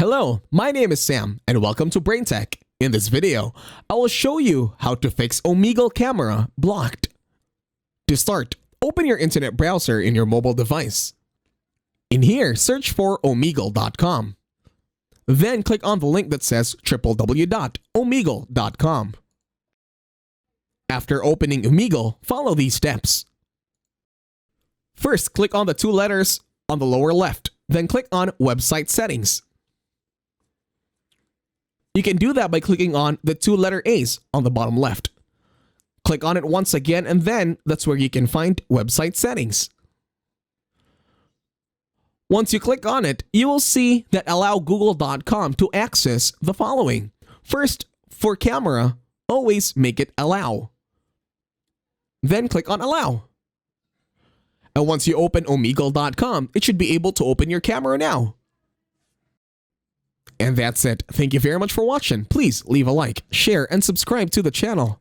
Hello, my name is Sam and welcome to BrainTech. In this video, I will show you how to fix Omegle camera blocked. To start, open your internet browser in your mobile device. In here, search for omegle.com. Then click on the link that says www.omegle.com. After opening Omegle, follow these steps. First, click on the two letters on the lower left, then click on Website Settings. You can do that by clicking on the two letter A's on the bottom left. Click on it once again and then that's where you can find Website Settings. Once you click on it, you will see that allow google.com to access the following. First, for camera, always make it allow. Then click on allow. And once you open omegle.com, it should be able to open your camera now. And that's it. Thank you very much for watching. Please leave a like, share, and subscribe to the channel.